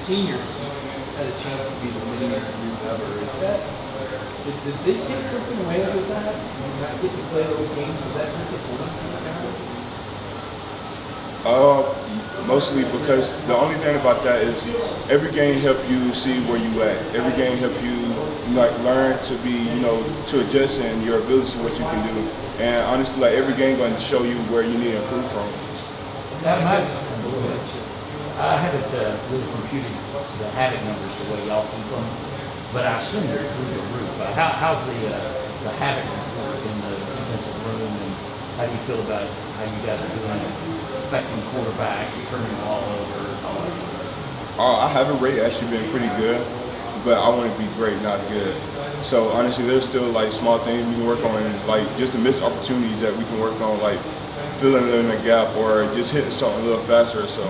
seniors had a chance to be the winningest group ever. Is that, did they take something away with that? Not get to play those games, was that disappointing for the guys? Mostly because the only thing about that is every game help you see where you at. Every game help you like learn to be, to adjust in your ability to what you can do. And honestly, like every game going to show you where you need to improve from. I haven't really computed the Havoc numbers the way y'all keep them, but I assume they're through the roof. How's the Havoc report in the defensive room, and how do you feel about how you guys are doing it, affecting quarterbacks, turning the ball over, all that? I Havoc rate actually been pretty good, but I want to be great, not good. So honestly, there's still like small things we can work on, like just the missed opportunities that we can work on, like filling in a gap or just hitting something a little faster or so.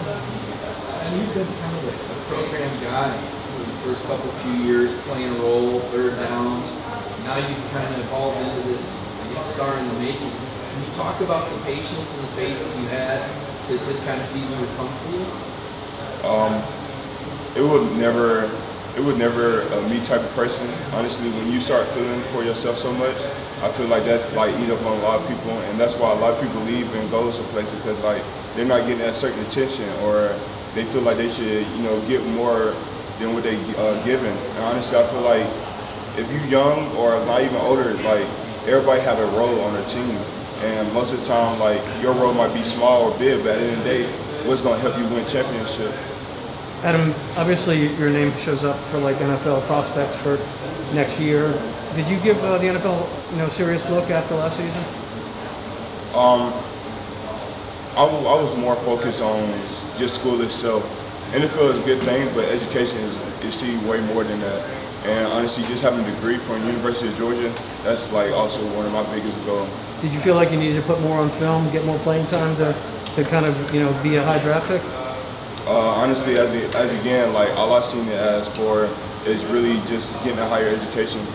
And you've been kind of a program guy for the first few years, playing a role, third downs. Now you've kind of evolved into this, I guess, star in the making. Can you talk about the patience and the faith that you had that this kind of season would come for you? It was never a me type of person. Honestly, when you start feeling for yourself so much, I feel like that's like eat up on a lot of people, and that's why a lot of people leave and go to places because like they're not getting that certain attention, or they feel like they should, get more than what they given. And honestly, I feel like if you're young or not even older, like everybody have a role on their team, and most of the time, like your role might be small or big, but at the end of the day, what's going to help you win championship? Adam, obviously your name shows up for like NFL prospects for next year. Did you give the NFL, serious look after last season? I was more focused on just school itself. NFL is a good thing, but education is see way more than that. And honestly, just having a degree from the University of Georgia, that's like also one of my biggest goals. Did you feel like you needed to put more on film, get more playing time to kind of, be a high draft pick? Honestly, as again, like all I've seen it as for is really just getting a higher education,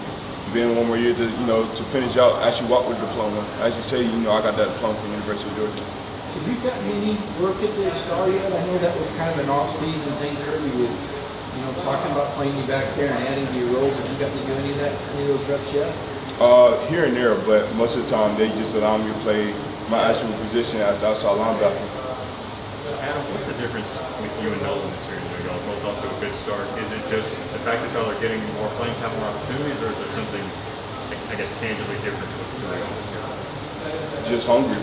being one more year to to finish out, actually walk with a diploma. As you say, I got that diploma from the University of Georgia. Have you gotten any work at the Star yet? I know that was kind of an off-season thing. Kirby was, talking about playing you back there and adding to your roles. Have you gotten to do any of those reps yet? Here and there, but most of the time they just allow me to play my actual position as outside linebacker. Adam, what's the difference with you and Nolan this year? Y'all both off to a good start. Is it just the fact that y'all are getting more playing time, more opportunities, or is there something, I guess, tangibly different with the three of us this year? Just hungry.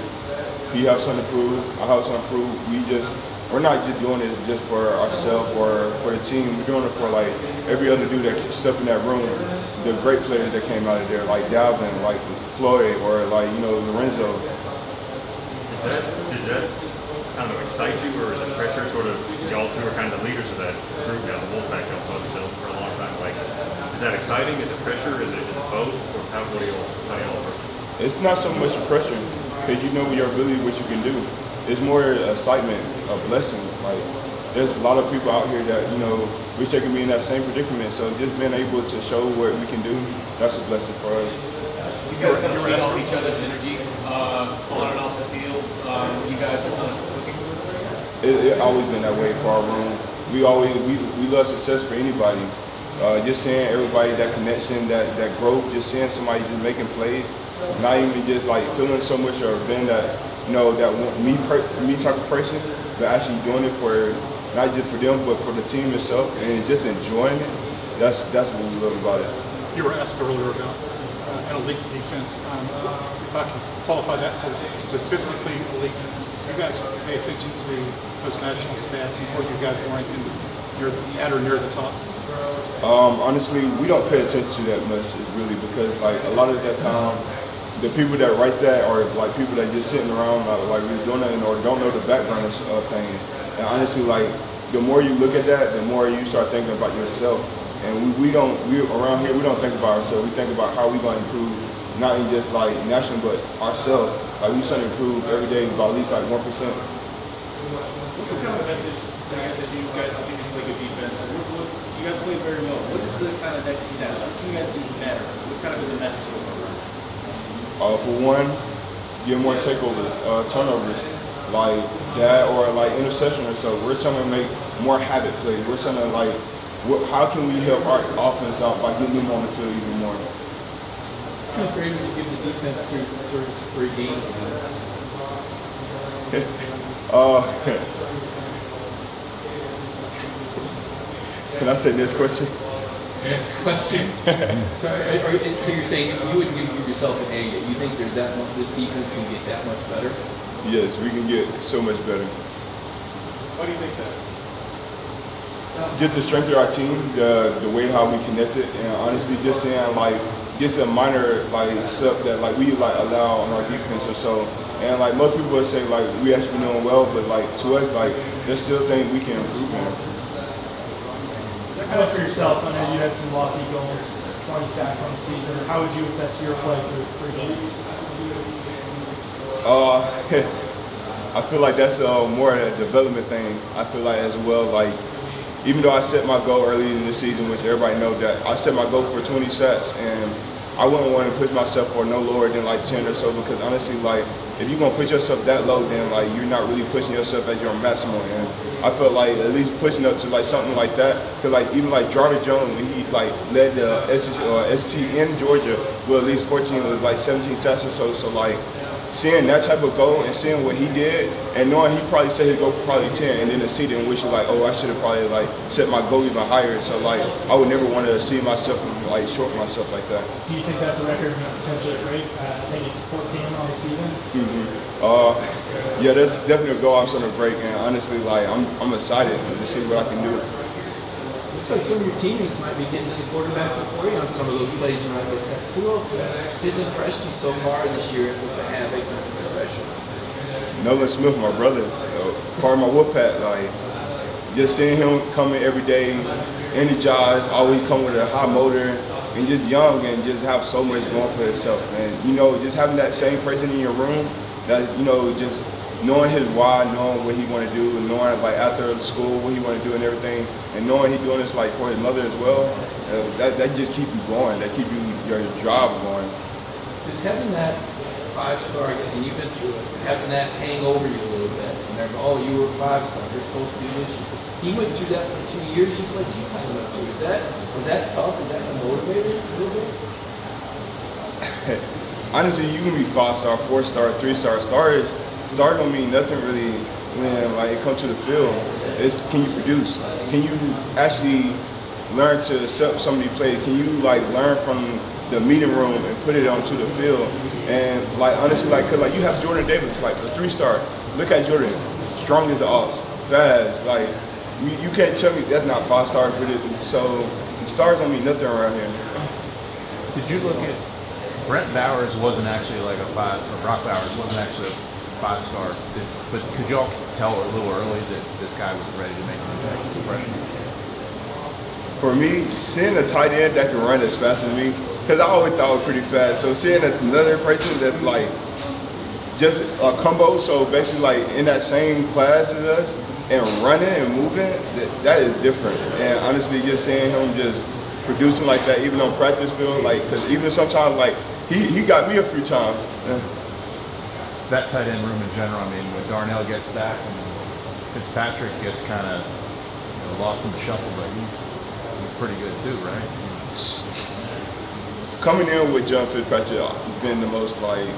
He has something to prove. I have something to prove. We're not just doing it just for ourselves or for the team. We're doing it for like every other dude that stepped in that room. The great players that came out of there, like Dalvin, like Floyd, or like Lorenzo. Does that kind of excite you, or is it pressure? Sort of, y'all two are kind of the leaders of that group now. The Wolfpack, y'all saw yourselves for a long time. Like, is that exciting? Is it pressure? Is it both? Or how do y'all work? It's not so much pressure, because you know your ability, what you can do. It's more excitement, a blessing. Like, there's a lot of people out here that, wish they could be in that same predicament. So just being able to show what we can do, that's a blessing for us. You guys kind of feed off each other's energy on and off the field. You guys are kind of cooking. It's always been that way for our room. We love success for anybody. Just seeing everybody, that connection, that growth, just seeing somebody just making plays, not even just like feeling so much or being that, that me type of person, but actually doing it for, not just for them, but for the team itself, and just enjoying it. That's what we love about it. You were asked earlier about an elite defense. If I can qualify that for statistically elite, you guys pay attention to those national stats and where you guys rank in you're at or near the top? Honestly, we don't pay attention to that much, really, because like a lot of that time, the people that write that are like people that just sitting around like we're doing that or don't know the background of things. And honestly, like the more you look at that, the more you start thinking about yourself. And we around here, we don't think about ourselves. We think about how we going to improve, not in just like national, but ourselves. Like we trying to improve every day by at least like 1%. What kind of message, like I said, you guys continue to play good defense. You guys play very well. What is the kind of next step? What can you guys do better? What's kind of been the message so far? For one, get more takeovers, turnovers. like that or like interception or so. We're trying to make more habit plays. We're trying to like, how can we help our offense out by getting them on the field even more? What kind of grade would you give the defense through first 3 games? Can I say this question? Next question. So you're saying you wouldn't give yourself an A yet? You think there's that much, this defense can get that much better? Yes, we can get so much better. Why do you think that? Just the strength of our team, the way how we connected, and honestly, just saying like, just a minor like stuff that like we like allow on our defense or so. And like most people would say like we actually been doing well, but like to us like there's still things we can improve on. How about for yourself? I know you had some lofty goals, 20 sacks on the season. How would you assess your play through 3 games? I feel like that's more a development thing. I feel like as well, like even though I set my goal early in the season, which everybody knows that I set my goal for 20 sacks, and I wouldn't want to push myself for no lower than like 10 or so, because honestly, like if you're gonna push yourself that low, then like you're not really pushing yourself at your maximum. And I felt like at least pushing up to like something like that, because like even like Jordan Jones, when he like led the ST in Georgia with at least 14 or like 17 sacks or so. So like seeing that type of goal and seeing what he did, and knowing he probably said he'd go for probably 10, and then to see it and wish like, oh, I should have probably like set my goal even higher. So like I would never want to see myself like short myself like that. Do you think that's a record potentially break? I think it's 14 on the season. Yeah, that's definitely a goal I'm trying to break, and honestly, like I'm excited to see what I can do. Looks like some of your teammates might be getting to the quarterback before you on some of those plays you might get set. Who else has impressed you so far this year with the havoc and the profession? Nolan Smith, my brother, part of my whoop pack, like just seeing him coming every day, energized, always come with a high motor, and just young and just have so much going for himself. And you know, just having that same person in your room, that you know, just knowing his why, knowing what he want to do, and knowing like after school what he want to do and everything, and knowing he doing this like for his mother as well, that just keep you going, that keep your job going. Just having that 5-star, and you've been through it, having that hang over you a little bit, and they're, oh, you were a 5-star, you're supposed to do this. He went through that for 2 years, just like you kind of went through. Was that tough? Is that motivated a little bit? Honestly, you can be 5-star, 4-star, 3-star. Star don't mean nothing really when like it comes to the field. It's can you produce? Can you actually learn to accept some of these plays? Can you like learn from the meeting room and put it onto the field? And like honestly, like cause like you have Jordan Davis, like a 3-star. Look at Jordan, strong as the ox, fast. Like you can't tell me that's not 5-star. So the stars don't mean nothing around here. Did you look at Brent Bowers wasn't actually like a 5, or Brock Bowers wasn't actually a 5-star, but could y'all tell a little early that this guy was ready to make an impact as a freshman? For me, seeing a tight end that can run as fast as me, because I always thought I was pretty fast, so seeing another person that's like just a combo, so basically like in that same class as us, and running and moving, that is different. And honestly, just seeing him just producing like that, even on practice field, like, because even sometimes, like, he got me a few times. That tight end room in general, I mean, when Darnell gets back and Fitzpatrick gets kind of lost in the shuffle, but he's pretty good too, right? Coming in with John Fitzpatrick has been the most, like,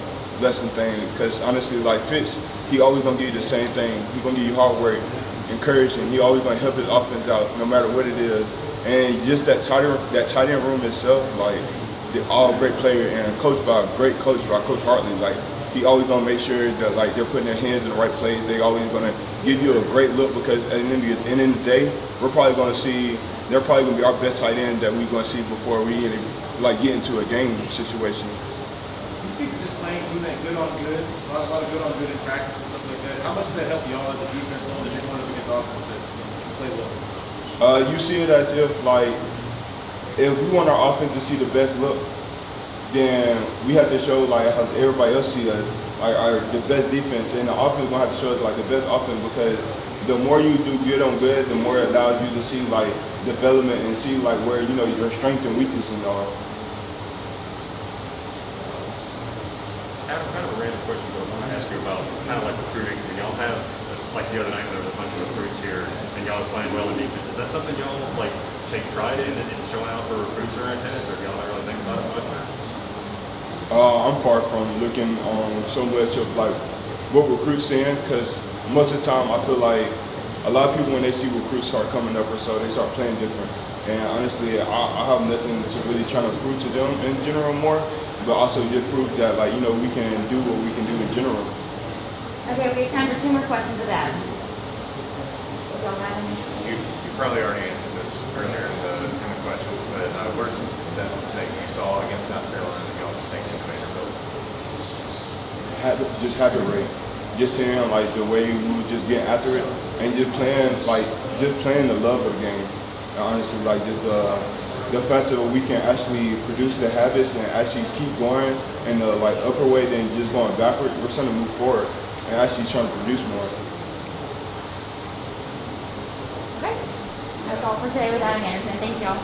blessing thing, because honestly, like, Fitz, he always going to give you the same thing. He's going to give you hard work, encouragement. He always going to help his offense out, no matter what it is. And just that tight end room itself, like, they're all great players and coached by a great coach, by Coach Hartley. Like, he always gonna make sure that like they're putting their hands in the right place. They always gonna give you a great look, because at the end of the day, they're probably gonna be our best tight end that we're gonna see before we even like get into a game situation. You speak to just playing, doing that good on good, a lot of good on good in practice and stuff like that. How much does that help y'all as a defense knowing that you're going up against offense that play well? You see it as if we want our offense to see the best look, then we have to show like how everybody else see us, like the best defense, and the offense gonna have to show us like the best offense, because the more you do good on good, the more it allows you to see like development and see like where your strengths and weaknesses are. Adam, kind of a random question, but I want to ask you about kind of like recruiting. Do y'all have the other night when there was a bunch of recruits here and y'all are playing well in defense. Is that something y'all like take pride in and showing out for recruits or attendance, or do y'all not really think about it much? I'm far from looking on so much of like what recruits saying, because most of the time I feel like a lot of people when they see recruits start coming up or so, they start playing different. And honestly, I have nothing to really try to prove to them in general more, but also just prove that like, you know, we can do what we can do in general. Okay, we have time for 2 more questions of Adam. Y'all have any? You probably already answered this earlier in the questions, but what are some successes that you saw against South Carolina that y'all think into Vanderbilt? Just habit rate. Just seeing like the way we would just get after it and just playing the love of the game. And honestly, like just the fact that we can actually produce the habits and actually keep going in the like upper way than just going backward. We're starting to move forward and actually trying to produce more. Okay. That's all for today with Adam Anderson. Thanks, y'all.